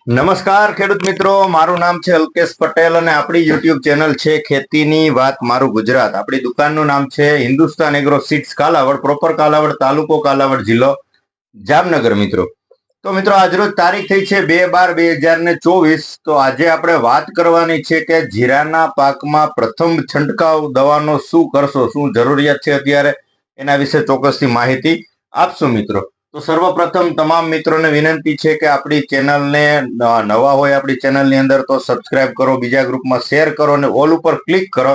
નમસ્કાર ખેડૂત મિત્રો, મારું નામ છે અલ્કેશ પટેલ અને આપણી યુટ્યુબ ચેનલ છે ખેતીની વાત મારું ગુજરાત. આપણી દુકાનનું નામ છે Hindustan agro seeds Kalavad, proper Kalavad, તાલુકો કાલાવડ, જિલ્લો જામનગર. મિત્રો તો મિત્રો આજરોજ તારીખ થઈ છે 2/12/2024. તો આજે આપણે વાત કરવાની છે કે જીરાના પાકમાં પ્રથમ છંટકાવ દવાનો શું કરશો, શું જરૂરિયાત છે અત્યારે, એના વિશે ચોક્કસથી માહિતી આપશું મિત્રો. તો સર્વપ્રથમ તમામ મિત્રોને વિનંતી છે કે આપણી ચેનલને નવા હોય આપણી ચેનલની અંદર તો સબસ્ક્રાઇબ કરો, બીજા ગ્રુપમાં શેર કરો અને ઓલ ઉપર ક્લિક કરો,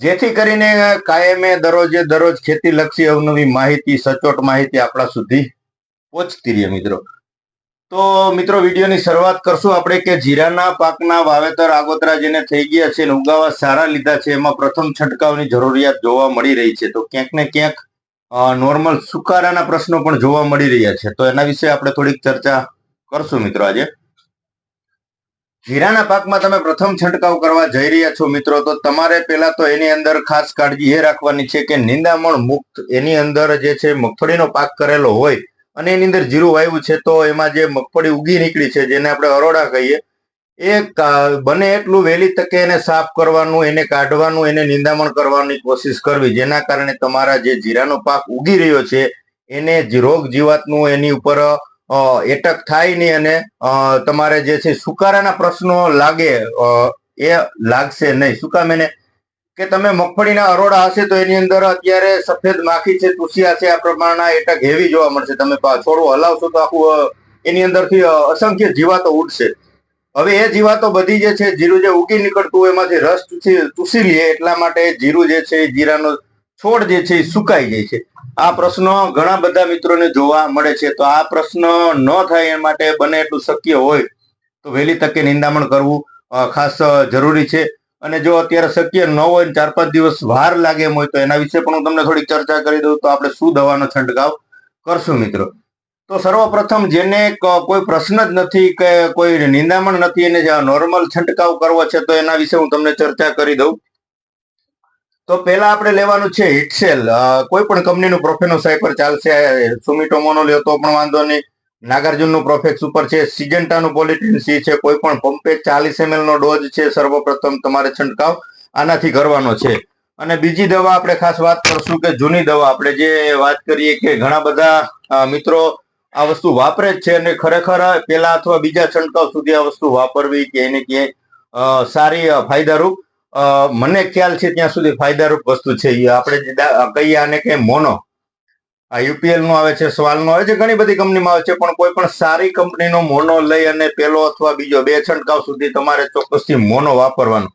જેથી કરીને કાયમે દરરોજ ખેતીલક્ષી અવનવી માહિતી, સચોટ માહિતી આપણા સુધી પહોંચતી રહે મિત્રો. તો મિત્રો વિડીયોની શરૂઆત કરશું આપણે કે જીરાના પાકના વાવેતર આગોતરા જેને થઈ ગયા છે અને ઉગાવા સારા લીધા છે એમાં પ્રથમ છંટકાવની જરૂરિયાત જોવા મળી રહી છે. તો ક્યાંક ને ક્યાંક નોર્મલ સુકારાના પ્રશ્નો પણ જોવા મળી રહ્યા છે. તો એના વિશે આપણે થોડીક ચર્ચા કરશું મિત્રો. આજે જીરાના પાકમાં તમે પ્રથમ છંટકાવ કરવા જઈ રહ્યા છો મિત્રો, તો તમારે પહેલા તો એની અંદર ખાસ કાળજી એ રાખવાની છે કે નિંદામણ મુક્ત એની અંદર જે છે મગફળીનો પાક કરેલો હોય અને એની અંદર જીરું વાવ્યું છે, તો એમાં જે મગફળી ઉગી નીકળી છે જેને આપણે અરોડા કહીએ, એ બને એટલું વહેલી તકે એને સાફ કરવાનું, એને કાઢવાનું, એને નિંદામણ કરવાની કોશિશ કરવી, જેના કારણે તમારા જે જીરાનો પાક ઉગી રહ્યો છે એને રોગ જીવાતનું એની ઉપર એટક થાય નહીં અને તમારે જે છે સુકારાના પ્રશ્નો લાગે એ લાગશે નહીં. શું કામ? એને કે તમે મગફળીના અરોડા હશે તો એની અંદર અત્યારે સફેદ માખી છે, તુસિયા છે, આ પ્રમાણના એટક હેવી જોવા મળશે. તમે છોડું હલાવશો તો આખું એની અંદરથી અસંખ્ય જીવાતો ઉડશે. હવે એ જીવાતો બધી જે છે જીરું જે ઉગી નીકળતું હોય એમાંથી રસ ચૂસી લે, એટલા માટે જીરું જે છે જીરાનો છોડ જે છે એ સુકાઈ જાય છે. આ પ્રશ્નો ઘણા બધા મિત્રોને જોવા મળે છે. તો આ પ્રશ્ન ન થાય એ માટે બને એટલું શક્ય હોય તો વહેલી તકે નિંદામણ કરવું ખાસ જરૂરી છે. અને જો અત્યારે શક્ય ન હોય, 4-5 દિવસ વાર લાગે એમ હોય, તો એના વિશે પણ હું તમને થોડીક ચર્ચા કરી દઉં. તો આપણે શું દવાનો છંટકાવ કરશું મિત્રો. તો સર્વપ્રથમ જેને કોઈ પ્રશ્ન જ નથી કે કોઈ નિંદામણ નથી, એને નોર્મલ છંટકાવ કરવો છે, તો એના વિશે હું તમને ચર્ચા કરી દઉં. તો પહેલા આપણે લેવાનું છે હિટસેલ, કોઈ પણ કંપનીનું પ્રોફેનો સાયપર ચાલશે, સુમિટોમોનો લ્યો તો પણ વાંધો નહીં, નાગાર્જુનનું પ્રોફેક્સ ઉપર છે, સિજન્ટાનું પોલિટ્રીન સી છે, કોઈ પણ પંપે 40 ml નો ડોઝ છે. સર્વપ્રથમ તમારે છંટકાવ આનાથી કરવાનો છે. અને બીજી દવા આપણે ખાસ વાત કરશું કે જૂની દવા, આપણે જે વાત કરીએ કે ઘણા બધા મિત્રો આ વસ્તુ વાપરે જ છે અને ખરેખર પેલા અથવા બીજા છંટકાવ સુધી આ વસ્તુ વાપરવી કે એને ક્યાંય સારી ફાયદારૂપ, મને ખ્યાલ છે ત્યાં સુધી ફાયદારૂપ વસ્તુ છે. આપણે કહીએ આને કે મોનો, આ યુપીએલ નું આવે છે, સ્વાલ નું આવે છે, ઘણી બધી કંપનીમાં આવે છે, પણ કોઈ પણ સારી કંપનીનો મોનો લઈ અને પેલો અથવા બીજો 2 છંટકાવ સુધી તમારે ચોક્કસથી મોનો વાપરવાનો.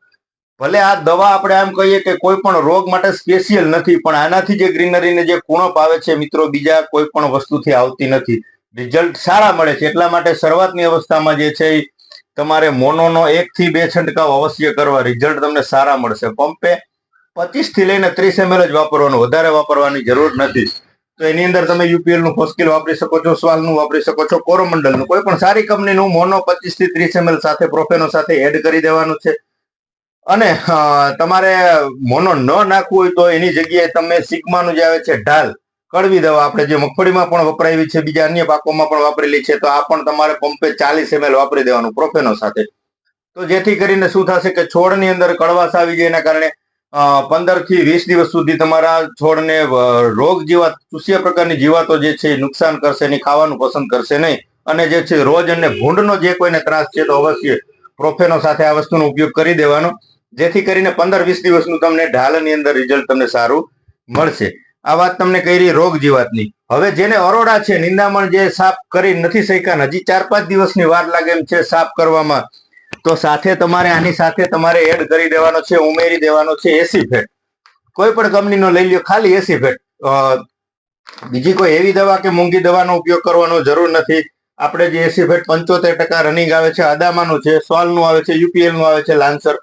ભલે આ દવા આપણે આમ કહીએ કે કોઈ પણ રોગ માટે સ્પેશિયલ નથી, પણ આનાથી જે ગ્રીનરીને જે કુણપ આવે છે મિત્રો, બીજા કોઈ પણ વસ્તુથી આવતી નથી. રિઝલ્ટ સારા મળે છે. એટલા માટે શરૂઆતની અવસ્થામાં જે છે તમારે મોનોનો 1 થી 2 છંટકાવ અવશ્ય કરવા, રિઝલ્ટ તમને સારા મળશે. પંપે 25 થી લઈને 30 ml જ વાપરવાનું, વધારે વાપરવાની જરૂર નથી. તો એની અંદર તમે યુપીએલ નું ફોસ્કિલ વાપરી શકો છો, સ્વાલનું વાપરી શકો છો, કોરોમંડલનું, કોઈ પણ સારી કંપનીનું મોનો 25 થી 30 ml સાથે પ્રોફેનો સાથે એડ કરી દેવાનું છે. અને તમારે મોનો ન નાખવું હોય તો એની જગ્યાએ તમે સિગ્માનું જે આવે છે ઢાલ, કડવી દવા, આપણે જે મગફળીમાં પણ વપરાવી છે, બીજા અન્ય પાકોમાં પણ વાપરેલી છે, તો આ પણ તમારે પંપે 40 ml વાપરી દેવાનું પ્રોફેનો સાથે. તો જેથી કરીને શું થશે કે છોડની અંદર કડવાશ આવી જાય, એના કારણે 15 થી 20 દિવસ સુધી તમારા છોડને રોગ જીવાત, ચૂસ્યા પ્રકારની જીવાતો જે છે નુકસાન કરશે નહીં, ખાવાનું પસંદ કરશે નહીં. અને જે છે રોજ અને ભૂંડનો જે કોઈને ત્રાસ છે તો અવશ્ય પ્રોફેનો સાથે આ વસ્તુનો ઉપયોગ કરી દેવાનો, જેથી કરીને 15-20 દિવસનું તમને ઢાલની અંદર રિઝલ્ટ તમને સારું મળશે. આ વાત તમને કરી રોગ જીવાતની. હવે જેને અરોડા છે, નિંદામણ જે સાફ કરી નથી શક્યા, હજી 4-5 દિવસની વાર લાગે એમ છે સાફ કરવામાં, તો સાથે તમારે આની સાથે તમારે એડ કરી દેવાનો છે, ઉમેરી દેવાનો છે એસીફેટ. કોઈ પણ કંપનીનો લઈ લ્યો, ખાલી એસીફેટ, બીજી કોઈ એવી દવા કે મોંઘી દવાનો ઉપયોગ કરવાનો જરૂર નથી. આપણે જે એસીફેટ 75% રનિંગ આવે છે, અદામાનું છે, સ્વાલનું આવે છે, યુપીએલ નું આવે છે, લાન્સર,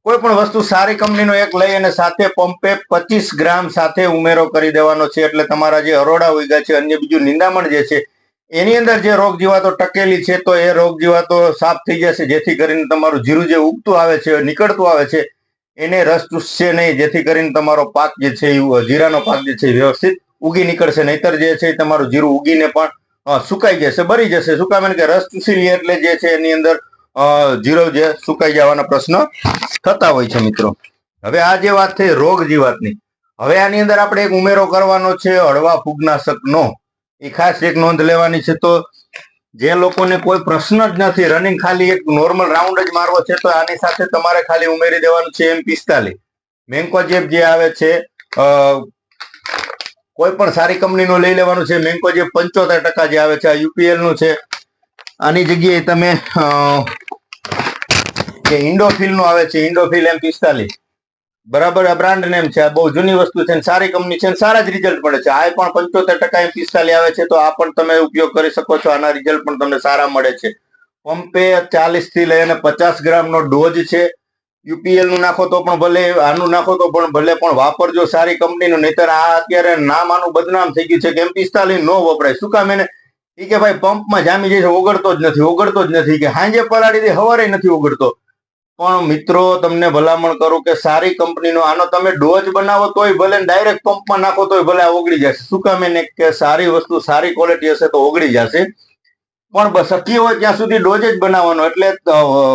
કોઈ પણ વસ્તુ સારી કંપનીનો એક લઈ અને સાથે પંપે 25 ગ્રામ સાથે ઉમેરો કરી દેવાનો છે. એટલે તમારા જે અરોડા ઉગ્યા છે, અન્ય બીજું નિંદામણ જે છે એની અંદર જે રોગ જીવાતો ટકેલી છે, તો એ રોગ જીવાતો સાફ થઈ જશે, જેથી કરીને તમારું જીરું જે ઉગતું આવે છે, નીકળતું આવે છે, એને રસ ચૂસશે નહીં, જેથી કરીને તમારો પાક જે છે જીરાનો પાક જે છે વ્યવસ્થિત ઉગી નીકળશે. નહીતર જે છે તમારું જીરું ઉગીને પણ સુકાઈ જશે, બરી જશે. શું કામ? કે રસ ચૂસી લે એટલે જે છે એની અંદર જીરો જે સુકાઈ જવાના પ્રશ્ન થતા હોય છે મિત્રો. હવે આ જે વાત થઈ રોગ જીવાતની, હવે આની અંદર આપણે એક ઉમેરો કરવાનો છે હળવા ફૂગનાશકનો. એ ખાસ એક નોંધ લેવાની છે. તો જે લોકોને કોઈ પ્રશ્ન જ નથી, રનિંગ ખાલી એક નોર્મલ રાઉન્ડ જ મારવો છે, તો આની સાથે તમારે ખાલી ઉમેરી દેવાનું છે M45. મેન્કોજેબ જે આવે છે, કોઈ પણ સારી કંપનીનું લઈ લેવાનું છે. મેન્કોજેબ 75% જે આવે છે, આ UPL નું છે. આની જગ્યાએ તમે જે ઇન્ડોફિલ નું આવે છે, ઇન્ડોફિલ M45, બરાબર, આ બ્રાન્ડ નેમ છે. આ બહુ જૂની વસ્તુ છે, સારી કંપની છે, સારા જ રિઝલ્ટ મળે છે. આ પણ 75% M45 આવે છે, તો આ પણ તમે ઉપયોગ કરી શકો છો. આના રિઝલ્ટ પણ તમને સારા મળે છે. પંપે 40 થી લઈને 50 ગ્રામનો ડોઝ છે. UPL નું નાખો તો પણ ભલે, આનું નાખો તો પણ ભલે, પણ વાપરજો સારી કંપનીનું. નહીતર આ અત્યારે નામ આનું બદનામ થઈ ગયું છે કે M45 નો વપરાય. શું કામ? એને એ કે ભાઈ પંપમાં જામી જાય છે, ઓગળતો જ નથી, કે હાંજે પલાળી દે, હવારે નથી ઓગળતો. પણ મિત્રો તમને ભલામણ કરું કે સારી કંપનીનો આનો તમે ડોઝ બનાવો તોય ભલે, ડાયરેક્ટ પંપમાં નાખો તોય ભલે, આ ઓગળી જશે. શું કામ? એને કે સારી વસ્તુ, સારી ક્વોલિટી હશે તો ઓગળી જશે. પણ શક્ય હોય ત્યાં સુધી ડોઝ જ બનાવવાનો, એટલે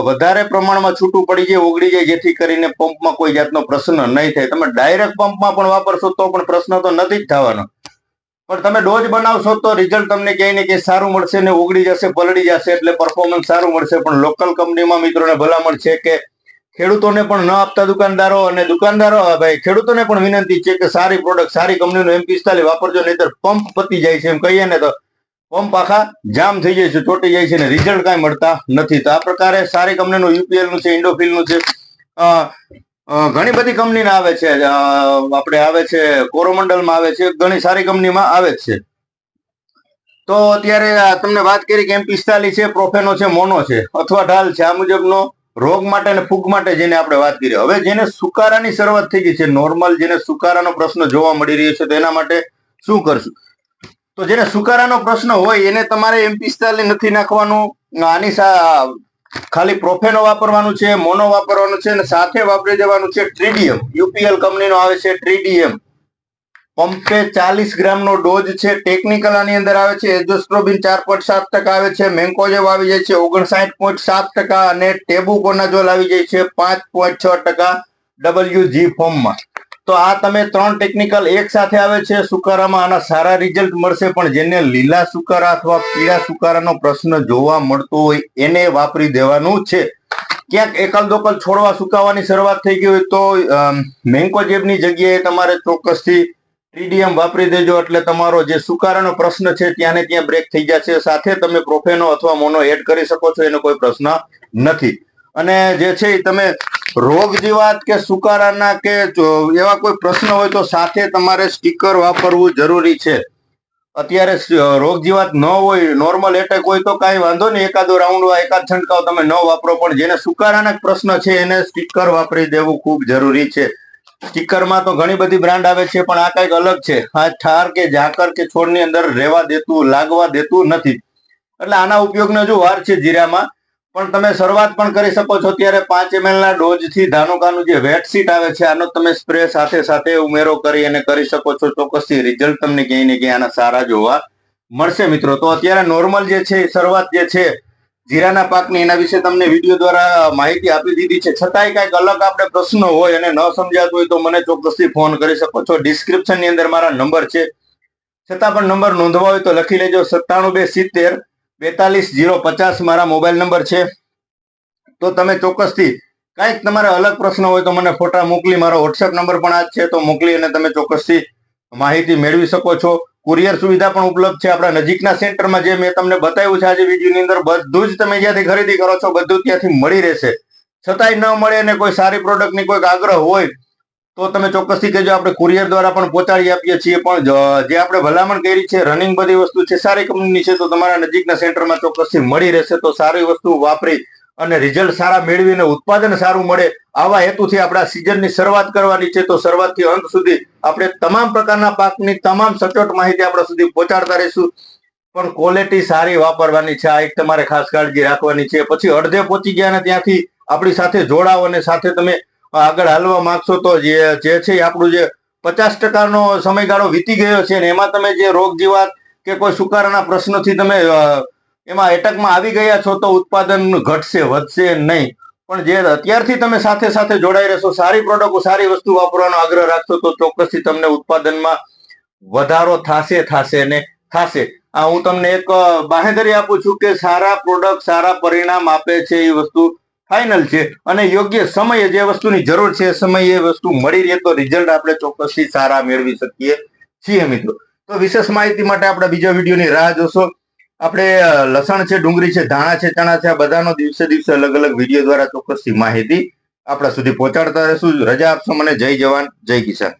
વધારે પ્રમાણમાં છૂટું પડી જાય, ઓગળી જાય, જેથી કરીને પંપમાં કોઈ જાતનો પ્રશ્ન નહીં થાય. તમે ડાયરેક્ટ પંપમાં પણ વાપરશો તો પણ પ્રશ્ન તો નથી જ થવાનો, પણ તમે ડોઝ બનાવશો તો રિઝલ્ટ તમને ક્યાંય ને ક્યાંય સારું મળશે ને ઓગળી જશે, પલળી જશે, એટલે પરફોર્મન્સ સારું મળશે. પણ લોકલ કંપનીમાં મિત્રોને ભલામણ છે કે ખેડૂતોને પણ ન આપતા દુકાનદારો, અને દુકાનદારો ભાઈ ખેડૂતોને પણ વિનંતી છે કે સારી પ્રોડક્ટ, સારી કંપનીનું M45 વાપરજો, નહીતર પંપ પતી જાય છે. એમ કહીએ ને તો પંપ આખા જામ થઈ જાય છે, ચોટી જાય છે, ને રિઝલ્ટ કાંઈ મળતા નથી. તો આ પ્રકારે સારી કંપનીનું UPL નું છે, ઇન્ડોફિલ નું છે, ઘણી બધી કંપનીના આવે છે. આપણે આવે છે કોરોમંડલમાં આવે છે, ઘણી સારી કંપનીમાં આવે છે. તો અત્યારે તમને વાત કરી કે M45 છે, પ્રોફેનો છે, મોનો છે, અથવા ઢાલ છે. આ મુજબનો રોગ માટે અને ફૂગ માટે જેને આપણે વાત કરી. હવે જેને સુકારાની શરૂઆત થઈ ગઈ છે, નોર્મલ જેને સુકારાનો પ્રશ્ન જોવા મળી રહ્યો છે, તો એના માટે શું કરશું? તો જેને સુકારાનો પ્રશ્ન હોય એને તમારે M45 નથી નાખવાનું. આની ખાલી પ્રોફેનો વાપરવાનું છે, મોનો વાપરવાનું છે, અને સાથે વાપરી દેવાનું છે ટ્રીડિયમ. UPL કંપનીનો આવે છે ટ્રીડિયમ. પંપે 40 ગ્રામનો ડોઝ છે. ટેકનિકલ આની અંદર આવે છે. એઝોસ્ટ્રોબિન 4.7% આવે છે. મેન્કોજેબ આવી જાય છે 59.7%, અને ટેબુકોનાઝોલ આવી જાય છે 5.6% WG ફોર્મમાં. તો આ તમે 3 ટેકનિકલ એક સાથે આવે છે. સુકારામાં આના સારા રિઝલ્ટ મળશે, પણ જેને લીલા સુકારા અથવા પીળા સુકારાનો પ્રશ્ન જોવા મળતો હોય એને વાપરી દેવાનું છે. ક્યાંક એકલ દોકલ છોડવા સુકાવાની શરૂઆત થઈ ગઈ હોય તો મેન્કોજેબની જગ્યાએ તમારે ચોક્કસથી ટ્રીડિયમ વાપરી દેજો, એટલે તમારો જે સુકારાનો પ્રશ્ન છે ત્યાં ને ત્યાં બ્રેક થઈ જશે. સાથે તમે પ્રોફેનો અથવા મોનો એડ કરી શકો છો, એનો કોઈ પ્રશ્ન નથી. અને જે છે તમે રોગ જીવાત કે સુકારાના કે એવા કોઈ પ્રશ્ન હોય તો સાથે તમારે સ્ટીકર વાપરવું જરૂરી છે. અત્યારે રોગ જીવાત ન હોય, નોર્મલ એટેક હોય તો કાંઈ વાંધો નહીં, એકાદો રાઉન્ડ, એકાદ છંટકાવ તમે ન વાપરો, પણ જેને સુકારાના પ્રશ્ન છે એને સ્ટીકર વાપરી દેવું ખૂબ જરૂરી છે. સ્ટીકરમાં તો ઘણી બધી બ્રાન્ડ આવે છે, પણ આ કંઈક અલગ છે. આ ઠાર કે ઝાકર કે છોડની અંદર રહેવા દેતું, લાગવા દેતું નથી. એટલે આના ઉપયોગનો જો વાર છે જીરામાં. પણ તમે શરૂઆત પણ કરી શકો છો. ત્યારે 5 ml ના ડોઝથી ધાનુકાનું જે વેટસીટ આવે છે, આનો તમે સ્પ્રે સાથે સાથે ઉમેરો કરી અને કરી શકો છો. ચોક્કસથી રિઝલ્ટ તમને ક્યાંય ને ક્યાંય આના સારા જોવા મળશે મિત્રો. તો અત્યારે નોર્મલ જે છે શરૂઆત જે છે જીરાના પાકની, એના વિશે તમને વિડીયો દ્વારા માહિતી આપી દીધી છે. છતાંય કાંઈક અલગ આપણે પ્રશ્ન હોય અને ન સમજાતું હોય તો મને ચોક્કસથી ફોન કરી શકો છો. ડિસ્ક્રિપ્શનની અંદર મારા નંબર છે, છતાં પણ નંબર નોંધવા હોય તો લખી લેજો. 97 270 42 050 મારા મોબાઈલ નંબર છે. તો તમે ચોક્કસથી કાંઈક તમારે અલગ પ્રશ્ન હોય તો મને ફોટા મોકલી, મારો WhatsApp નંબર પણ આ જ છે, તો મોકલી અને તમે ચોક્કસથી માહિતી મેળવી શકો છો. કુરિયર સુવિધા પણ ઉપલબ્ધ છે આપણા નજીકના સેન્ટરમાં. જે મેં તમને બતાવ્યું છે આજે વિડીયોની અંદર, બધું જ તમે જ્યાંથી ખરીદી કરો છો બધું ત્યાંથી મળી રહેશે. છતાંય ન મળે અને કોઈ સારી પ્રોડક્ટની કોઈક આગ્રહ હોય તો તમે ચોક્કસથી કહેજો. આપણે કુરિયર દ્વારા પણ પહોંચાડી આપીએ છીએ. પણ જે આપણે ભલામણ કરી છે, રનિંગ બધી વસ્તુ છે, સારી કંપનીની છે, તો તમારા નજીકના સેન્ટરમાં ચોક્કસથી મળી રહેશે. તો સારી વસ્તુ વાપરી અને રિઝલ્ટ સારા મેળવીને ઉત્પાદન સારું મળે, આવા હેતુથી આપણા સિઝનની શરૂઆત કરવાની છે. તો શરૂઆતથી અંત સુધી આપણે તમામ પ્રકારના પાકની તમામ સચોટ માહિતી આપણા સુધી પહોંચાડતા રહીશું. પણ ક્વોલિટી સારી વાપરવાની છે, આ એક તમારે ખાસ કાળજી રાખવાની છે. પછી અડધે પહોંચી ગયા ને ત્યાંથી આપણી સાથે જોડાઓ અને સાથે તમે આગળ હાલવા માંગશો તો જે છે આપણું જે 50% સમયગાળો વીતી ગયો છે ને એમાં તમે જે રોગ જીવાત કે કોઈ સુકારાના પ્રશ્નોથી તમે એમાં એટકમાં આવી ગયા છો તો ઉત્પાદન ઘટશે, વધશે નહીં. પણ જે અત્યારથી તમે સાથે સાથે જોડાઈ રહેશો, સારી પ્રોડક્ટ, સારી વસ્તુ વાપરવાનો આગ્રહ રાખશો તો ચોક્કસથી તમને ઉત્પાદનમાં વધારો થશે ને થશે. આ હું તમને એક બાહેંધરી આપું છું કે સારા પ્રોડક્ટ સારા પરિણામ આપે છે એ વસ્તુ ફાઇનલ છે. અને યોગ્ય સમયે જે વસ્તુની જરૂર છે એ સમયે એ વસ્તુ મળી રહે તો રિઝલ્ટ આપણે ચોક્કસથી સારા મેળવી શકીએ છીએ મિત્રો. તો વિશેષ માહિતી માટે આપણે બીજા વિડીયોની રાહ જોશો. આપણે લસણ છે, ડુંગળી છે, ધાણા છે, ચણા છે, આ બધાનો દિવસે દિવસે અલગ અલગ વિડીયો દ્વારા ચોક્કસથી માહિતી આપણા સુધી પહોંચાડતા રહેશું. રજા આપશો મને. જય જવાન, જય કિસાન.